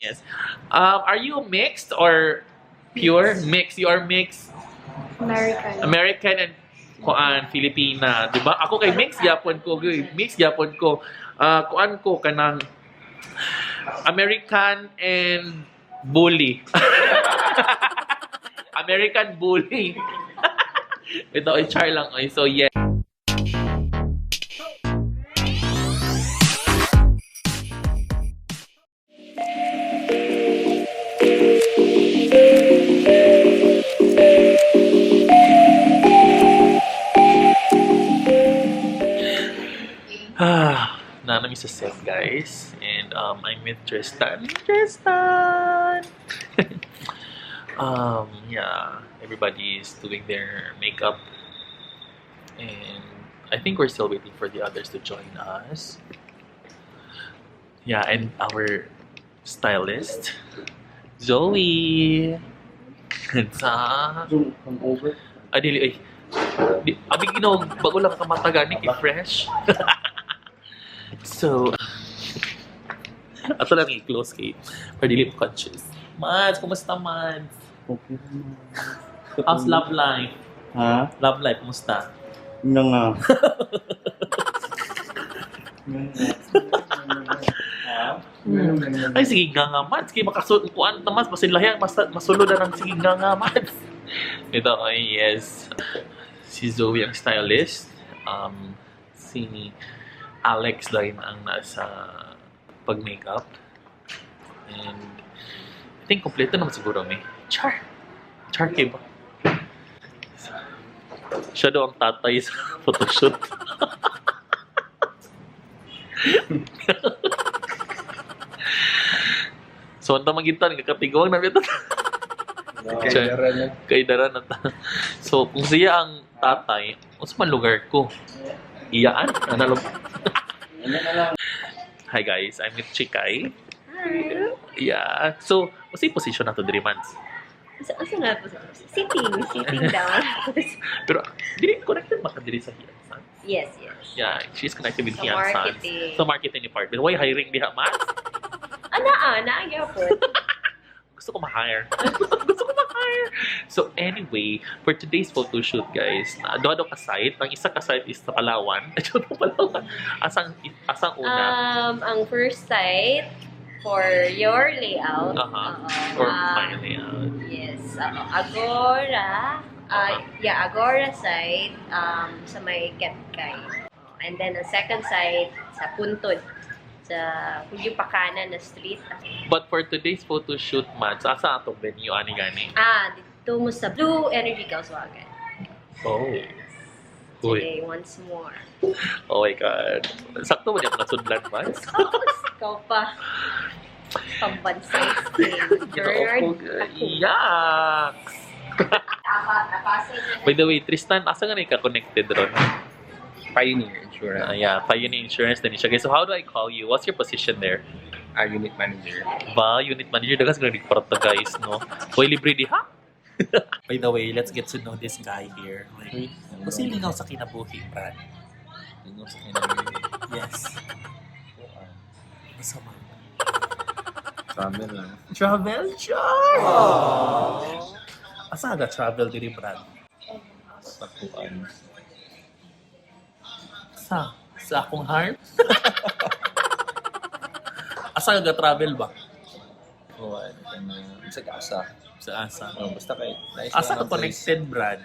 Yes. Are you mixed or pure? Mixed. You are mixed. American. American and kuan Filipina, di ba? Ako kay mixed yapon ko, mixed yapon ko. Kuan ko kanang American and bully. American bully. Ito ay char lang ay. So yeah. Nanami sa set, guys. And I'm with Tristan. Tristan! Yeah, everybody is doing their makeup. And I think we're still waiting for the others to join us. Yeah, and our stylist, Zoe. Sa... Come over. Adili, ay. Abi ginaw, bago lang kamatagani, fresh. So, ato lang i-close kay for dili mo conscious. Mads, kumusta Mads? Okay. How's love life? Ha? Love life, kumusta? Yun nga. Ay, sige nga Mads. Kaya makakuan na Mads, masinlahiang masulod na ng sige nga Mads. Ito, ay yes. Si Zoe ang stylist. Si Alex din ang nasa pag-makeup. And I think kompleto naman siguro may Char. Char kay ba? Siya daw ang tatay sa photoshoot. So, ang tamagitan, kakapigawang na ito. Kay Daran na ta. So, kung siya ang tatay, unsa man lugar ko? Iyaan? Ano Hi guys, I'm with Chikay. Hi. Yeah. So, what's yung position na to, Mans? Asa nga po? Sitting down. Pero, dili connected ba ka diri sa Hiansan? Yes. Yeah, she's connected with Sa Hiansan. marketing. Sa marketing department. Why hiring diha, Mans? Naa po. Gusto ko ma-hire. Gusto ko ma-hire. So anyway, for today's photo shoot, guys, doon ka site. Ang isa ka site is sa Palawan. Palawan. Asang una? Ang first site for your layout. For my layout. Yes. Agora. Agora site sa may Ketkay. And then ang second site sa Puntod. Sa Julio Pacana na street. But for today's photo shoot, Mads, asa atong venue ani gani? Dito mo sa Blue Energy Kauswagan. Oh. Uy. Today, once more. Oh my God. Sakto mo niya nasudlan, Mads? Ikaw pa. Pambansay skin. Yaks! By the way, Tristan, asa nga ka connected ron? Pioneer Insurance. Yeah, Pioneer Insurance din siya. Okay, so how do I call you? What's your position there? Unit Manager. Ba, unit manager. Dagas nga nagparata guys, no? Hoy, libre di ha? By the way, let's get to know this guy here. Like, kasi lingaw sa kinabuhi, Brad. Lingaw sa kinabuhi. Yes. Masama. Travel lang. Travel? Sure! Asa nga travel diri, Brad? Sa kuan. Sa akong heart? Asa nga travel ba? Kuan. Sa asa. Sa asa. Basta kay. Asa ka connected, Brad?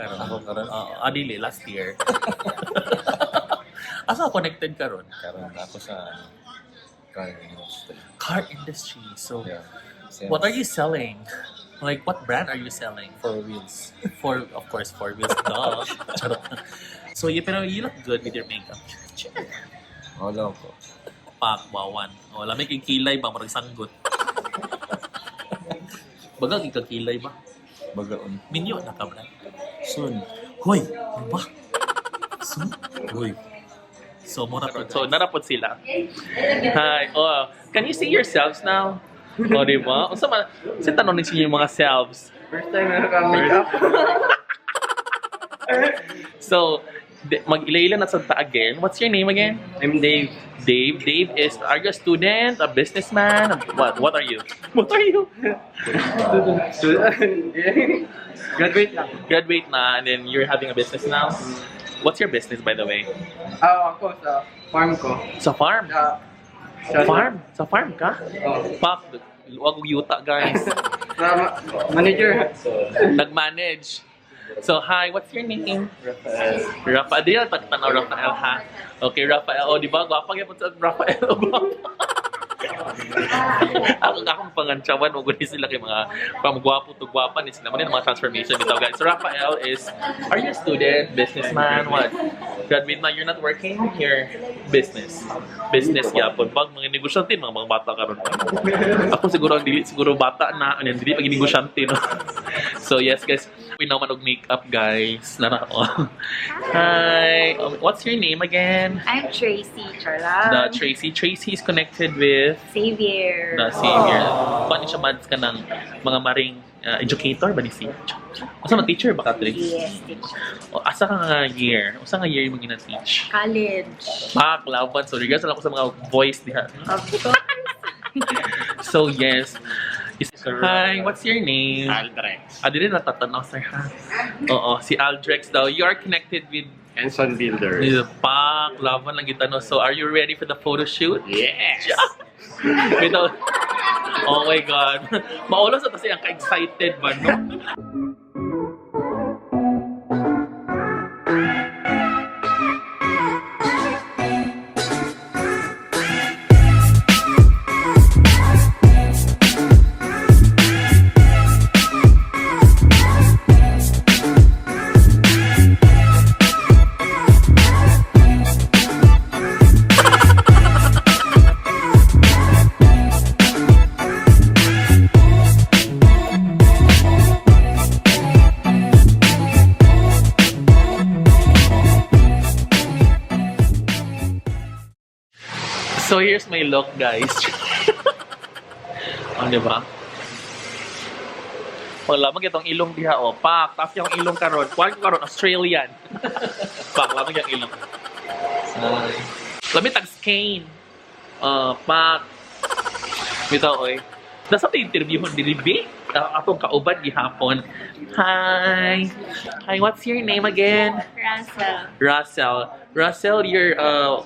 Karon. Ako karon. Adili, last year. Asa ka connected karon? Karon ako sa car industry. Car industry. So, Yeah. what are you selling? Like, what brand are you selling? 4 wheels. Of course, 4 wheels. Duh. Charot. So, pero you look good with your makeup. Wala ko. Pakbawan. O, lamig yung kilay ba? Marag sanggot. Bagang ikakilay ba? Bagaon. Minyo na ka, Brad. Soon. Hoy! Ano ba? So? Hoy. So, narapot sila. Hi. Oh, can you see yourselves now? O, di ba? O, sa tanong ninyo yung mga selves. First time na naka-makeup. So, mag-ilaila na sa ta again. What's your name again? I'm Dave. Dave. Dave is, are you a student, a businessman? What are you? What are you? Graduate lang. Graduate na, and then you're having a business now? What's your business, by the way? Ako sa farm ko. Sa farm? Sa farm ka? Oh. Pak, wag yuta, guys. Manager. Nag-manage. So, hi, what's your name? Rafael. Di na pagtanaw Rafael, ha? Okay, Rafael. O, di ba? Gwapa po sa Rafael. O, gwapa. Akong pangantsawan, o guni sila kay mga pamgwapo to gwapa ni sila. Manin mga transformation dito, guys. So, Rafael is, are you a student, businessman, what? Graduate na, you're not working? You're business. Business, yapon. Pag mga negosyante, mga bata ka ron. Ako siguro, ang dili, siguro bata na, ano, hindi pag negosyante, no? So, yes, guys. We naman og makeup, guys. Hi. What's your name again? I'm Tracy, Charla. The Tracy. Tracy is connected with Xavier. the Xavier. Paano siya mads ka ng mga maring educator ba ni si? Asa man teacher ba ka, Tracy? Yes, teacher. O, asa ka nga year? Asa nga year mo gina-teach? College. Laban. So, regards lang ko sa mga voice diha. Of course. So, yes. Hi, what's your name? Aldrex. Di rin natatanaw, sir, ha? Oo, si Aldrex daw. You are connected with Enson Builders. the Pak, laban lang kita, no? So, are you ready for the photo shoot? Yes! Ito, oh my God. Maulos na kasi ang ka-excited ba, no? So here's my look, guys. Oh, di ba? Lamang itong ilong diha, oh. Pak, tapos yung ilong karon. Kuwan ko karon, Australian. Pak, lamang yung ilong. Lamang tag skein. Pak. Bitaw, oy. Nasa ito interview mo, dilibi? Atong kauban gihapon. Hi. Hi, what's your name again? Russell. Russell, you're, how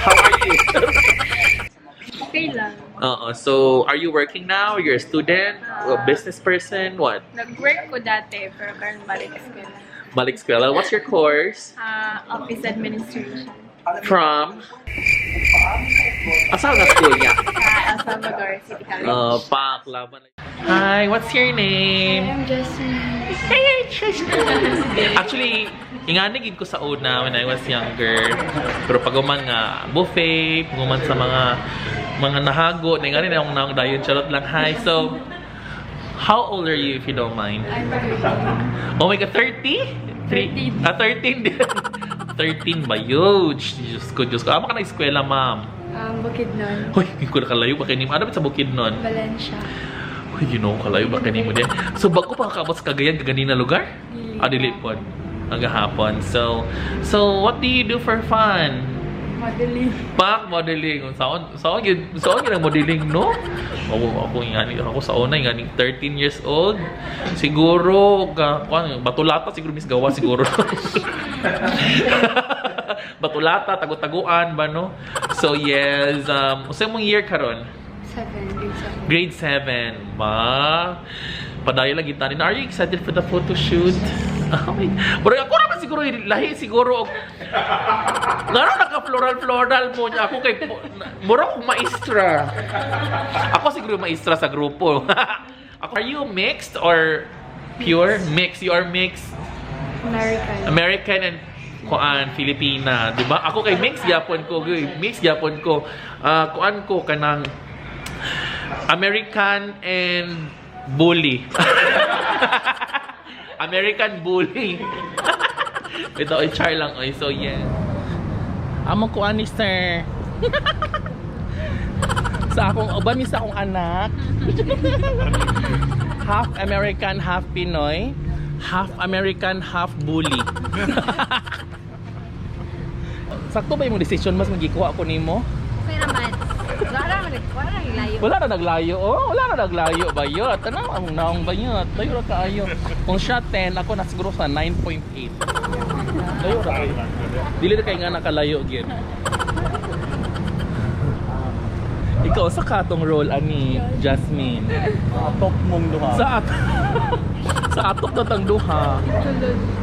are you? Okay lang. So, are you working now? You're a student? A business person? What? Nag-work ko dati, pero karon balik ko na. Balik eskwela. What's your course? Office administration. From? Asa na school niya? El Salvador City College. Pak, laban. Hi, what's your name? I'm Jasmine. Actually, inganigid ko sa una when I was younger. Pero paguman nga buffet, paguman sa mga nahago, na inganin akong naong dayon, charot lang. Hi, so, how old are you if you don't mind? I'm 13. Oh my God, 30? 13. 13 din. 13 ba? Huge. Diyos ko. Ama ka na eskwela, ma'am. Bukidnon. Hoy, hindi ko nakalayo ba kayo Ano ba sa Bukidnon? Valencia. Uy, kalayo ba kanimo din? So, bago pa kakabot sa Cagayan, kaganina lugar? Dili po. Ang hapon. So, what do you do for fun? Modeling. Pak, modeling. Saan yun ang modeling, no? Ako sa una, yung 13 years old. Siguro, batulata, siguro mis gawa, siguro. Batulata, tagu-taguan ba, no? So, yes. Saan mong year karon? Grade 7. Ba? Padayo lang kita rin. Are you excited for the photo shoot? Pero ako naman siguro, lahi siguro. Ngano naka-floral mo niya. Ako kay, mura kong maestra. Ako siguro maestra sa grupo. Are you mixed or pure? Mixed. You are mixed? American and Filipina. Diba? Ako kay mixed yapon ko. Mixed yapon ko. Kuan ko kanang American and bully. American bully. Ito ay char lang oy. So yeah. Amo ko ani sir. Sa akong uban sa akong anak. Half American, half Pinoy. half American, half bully. Sakto ba yung decision mas magikuha ko nimo? Okay naman. Wala na ilayo. Wala na naglayo. Oh, wala na naglayo ba yun? Tanaw ang naong ba yun? Layo ra kaayo. Kung siya 10, ako na siguro sa 9.8. Layo ra kayo. Dili na kayo nga nakalayo gyud. Ikaw sa katong role ani Jasmine. Atok mong duha. Sa atok na tang duha.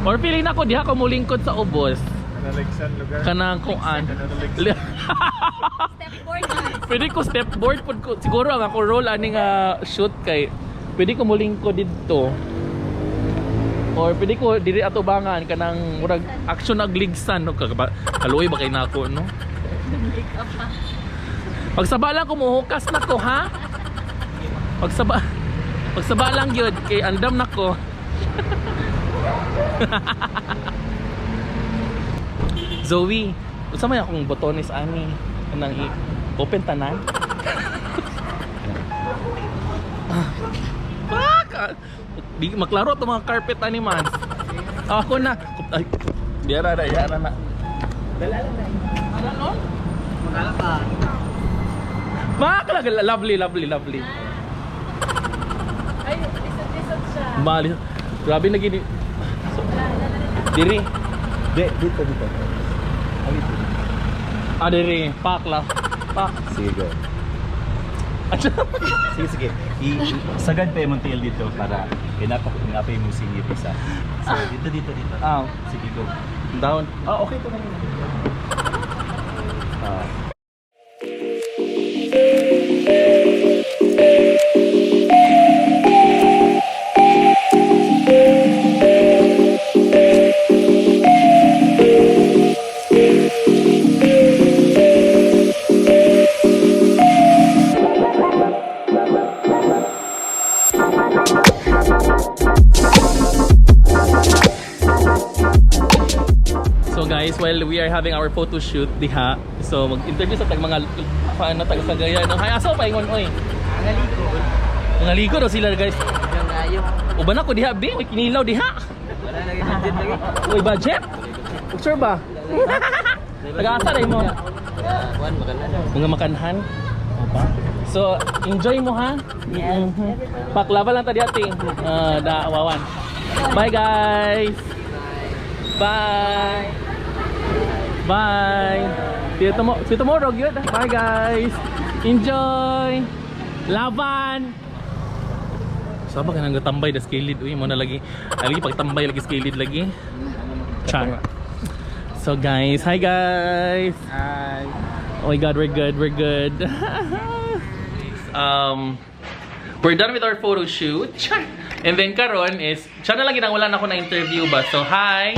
Or feeling na ko diha ko mulingkod sa ubos. Nalagsan lugar. Kanang kuan. Stepboard. Pwede ko stepboard pod ko. Siguro ang ako role ani nga shoot kay pwede ko mulingkod didto. Or pwede ko diri atubangan kanang murag action agligsan no kaluoy ba kay nako no. Pagsaba lang ko muhukas na ko ha. Pagsaba lang gyud kay andam na ko. Zoe, unsa may akong botones ani kanang open tanan? Di maklaro to mga carpet ani man. Ako na. Ay, diara na. Dala na. Ano no? Magkala pa. Makakalaga, lovely. Ay, isot siya. Bali. Grabe na gini. So, diri. Dito. Diri. Pak. Sige, go. Sige. Sagad pa yung tail dito para pinapay mo singit isa. So, dito. Ah, Sige, go. down. Okay to na yun. So guys, while we are having our photo shoot diha, so mag-interview sa mga taga Cagayan. Hay asaw pa ingon oy. Mga ligo daw sila guys. Uban ako diha bi, may kinilaw diha. Wala lagi budget lagi. Uy budget? Sure ba? Taga-asa na mo. Kuan maganda. Mga makanhan. So, enjoy mo ha. Yes. Paklaba lang tadi ating. Wawan. Bye guys. Bye. See you tomorrow. Good. Bye guys. Enjoy. Laban. Saba ka nang tambay da skilled. Uy, mo na lagi. Lagi pagtambay lagi skilled lagi. Char. So guys, hi guys. Hi. Oh my god, we're good. We're done with our photo shoot. And then karon is siya na lang ginang wala na ako na interview ba. So hi.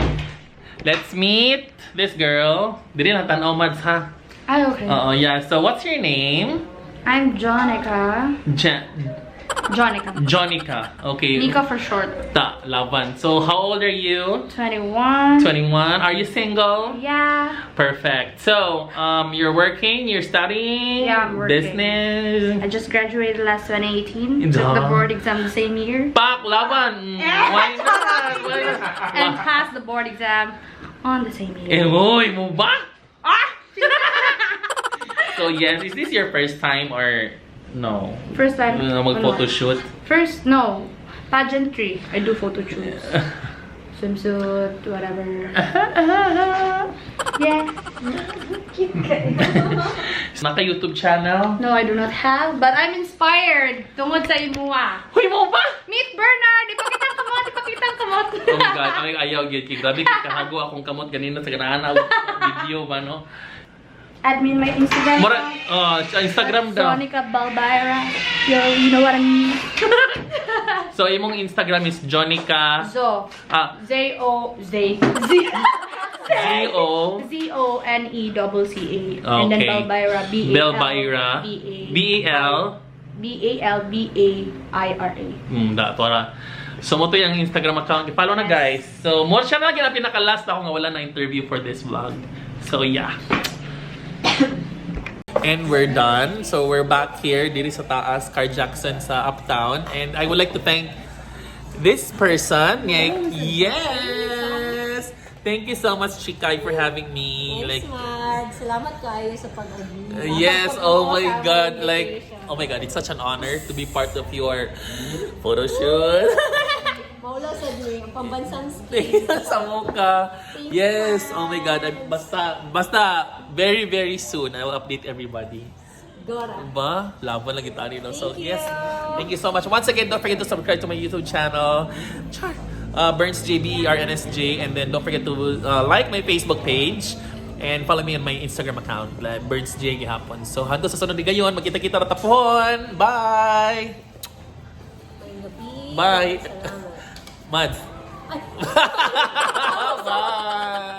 Let's meet this girl. Dili lang tanaw mads ha. Ay, okay. Yeah. So what's your name? I'm Jonica. Jonica. Okay. Nika for short. Laban. So how old are you? 21. 21. Are you single? Yeah. Perfect. So, you're working, you're studying? Yeah, I'm working. Business? I just graduated last 2018. Took the board exam the same year. Pak, laban! Why not? And passed the board exam on the same Eh, year. boy, mo ba? So, yes, is this your first time or no? First time. Mag-photo shoot? First, no. Pageantry. I do photo shoots. Swimsuit, whatever. Yeah. Naka-YouTube channel? No, I do not have, but I'm inspired. Tungod sa imuha. Huy mo ba? Meet Bernard! Ipakitang kamot! Oh my God, ang ayaw yun. Grabe, kahago akong kamot ganina sa ganahan video ba, no? Add me in my Instagram. Sa Instagram daw. Jonica Balbaira. You know what I mean? So, imong Instagram is Jonica. Zo. Z-O. And then Balbaira. Balbaira. B-A-L. B-A-L-B-A-I-R-A. Tora. So, mo to yung Instagram account. I-follow na guys. So, more siya na lang pinaka-last ako nga wala na interview for this vlog. So, yeah. And we're done. So we're back here diri sa taas, Car Jackson sa Uptown. And I would like to thank this person. Yes! Thank you so much, Chikay, for having me. Thanks, Mad. Salamat kayo sa pag-agree. Yes, oh my God. Like, oh my God, it's such an honor to be part of your photo shoot. Maula sa niyo, ang pambansang skin. Sa mukha. Yes, oh my God. Basta, very, very soon, I will update everybody. Gora. Ba? Laban lang kita rin. So, yes. Thank you so much. Once again, don't forget to subscribe to my YouTube channel. Char! Burns JB, RNSJ. And then don't forget to like my Facebook page. And follow me on my Instagram account. Burns J gihapon. So, hanggang sa sunod ni gayon. Magkita-kita ratapon. Bye! Bye! Salamat. Mads. Bye!